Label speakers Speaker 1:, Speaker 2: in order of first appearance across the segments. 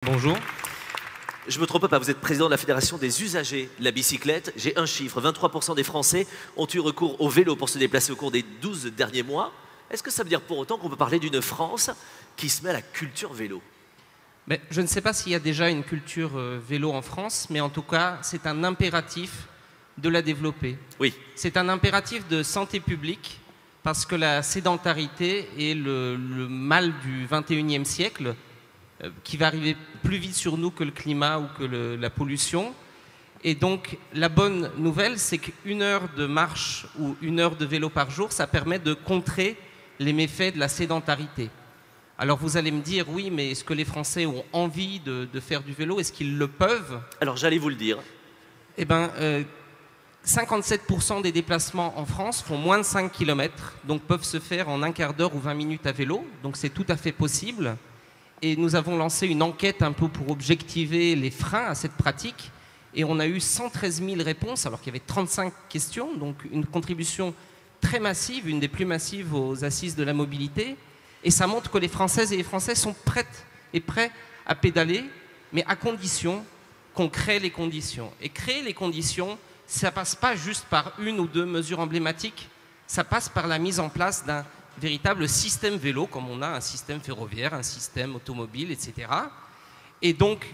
Speaker 1: Bonjour.
Speaker 2: Je me trompe pas, vous êtes président de la Fédération des usagers de la bicyclette. J'ai un chiffre, 23% des Français ont eu recours au vélo pour se déplacer au cours des 12 derniers mois. Est-ce que ça veut dire pour autant qu'on peut parler d'une France qui se met à la culture vélo?
Speaker 1: Mais je ne sais pas s'il y a déjà une culture vélo en France, mais en tout cas, c'est un impératif de la développer.
Speaker 2: Oui.
Speaker 1: C'est un impératif de santé publique, parce que la sédentarité est le mal du 21e siècle, qui va arriver plus vite sur nous que le climat ou que la pollution. Et donc, la bonne nouvelle, c'est qu'une heure de marche ou une heure de vélo par jour, ça permet de contrer les méfaits de la sédentarité. Alors vous allez me dire, oui, mais est-ce que les Français ont envie de faire du vélo? Est-ce qu'ils le peuvent?
Speaker 2: Alors j'allais vous le dire.
Speaker 1: Eh bien, 57% des déplacements en France font moins de 5 km, donc peuvent se faire en un quart d'heure ou 20 minutes à vélo, donc c'est tout à fait possible. Et nous avons lancé une enquête un peu pour objectiver les freins à cette pratique, et on a eu 113 000 réponses, alors qu'il y avait 35 questions, donc une contribution très massive, une des plus massives aux assises de la mobilité. Et ça montre que les Françaises et les Français sont prêtes et prêts à pédaler, mais à condition qu'on crée les conditions. Et créer les conditions, ça ne passe pas juste par une ou deux mesures emblématiques, ça passe par la mise en place d'un véritable système vélo, comme on a un système ferroviaire, un système automobile, etc. Et donc,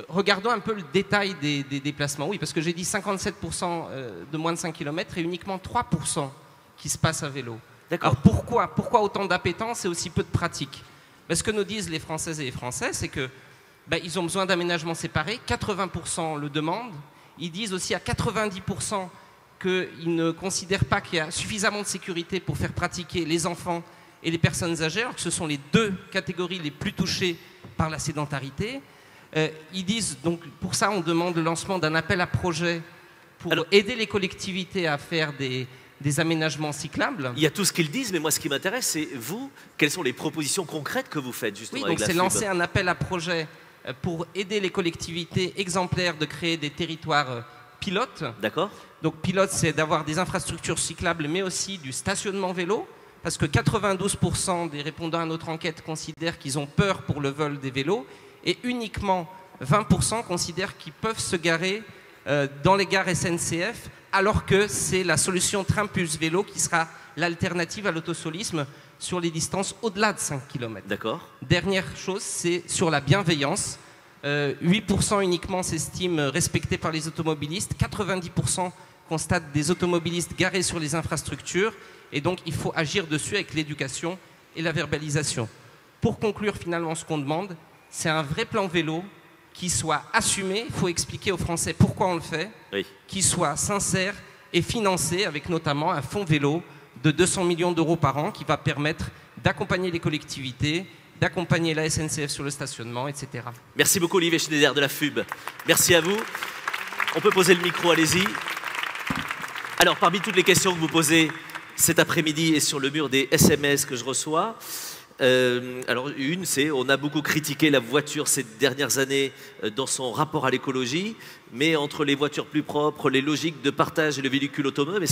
Speaker 1: regardons un peu le détail des déplacements. Oui, parce que j'ai dit 57% de moins de 5 km et uniquement 3% qui se passent à vélo. Alors pourquoi autant d'appétence et aussi peu de pratique? Ce que nous disent les Françaises et les Français, c'est que ils ont besoin d'aménagements séparés, 80% le demandent. Ils disent aussi à 90% qu'ils ne considèrent pas qu'il y a suffisamment de sécurité pour faire pratiquer les enfants et les personnes âgées, alors que ce sont les deux catégories les plus touchées par la sédentarité. Ils disent, donc pour ça on demande le lancement d'un appel à projet pour aider les collectivités à faire des aménagements cyclables.
Speaker 2: Il y a tout ce qu'ils disent, mais moi ce qui m'intéresse, c'est vous, quelles sont les propositions concrètes que vous faites justement avec la FUB?
Speaker 1: C'est lancer un appel à projet pour aider les collectivités exemplaires de créer des territoires pilotes.
Speaker 2: D'accord.
Speaker 1: Donc pilote, c'est d'avoir des infrastructures cyclables, mais aussi du stationnement vélo, parce que 92% des répondants à notre enquête considèrent qu'ils ont peur pour le vol des vélos, et uniquement 20% considèrent qu'ils peuvent se garer dans les gares SNCF, alors que c'est la solution train plus vélo qui sera l'alternative à l'autosolisme sur les distances au-delà de 5 km.
Speaker 2: D'accord.
Speaker 1: Dernière chose, c'est sur la bienveillance. 8% uniquement s'estiment respectés par les automobilistes, 90% constatent des automobilistes garés sur les infrastructures, et donc il faut agir dessus avec l'éducation et la verbalisation. Pour conclure finalement ce qu'on demande, c'est un vrai plan vélo qui soit assumé, il faut expliquer aux Français pourquoi on le fait, qui soit sincère et financé avec notamment un fonds vélo de 200 millions d'euros par an qui va permettre d'accompagner les collectivités, d'accompagner la SNCF sur le stationnement, etc.
Speaker 2: Merci beaucoup Olivier Schneider de la FUB. Merci à vous. On peut poser le micro, allez-y. Alors, parmi toutes les questions que vous posez cet après-midi et sur le mur des SMS que je reçois, alors une, c'est on a beaucoup critiqué la voiture ces dernières années dans son rapport à l'écologie, mais entre les voitures plus propres, les logiques de partage et le véhicule autonome,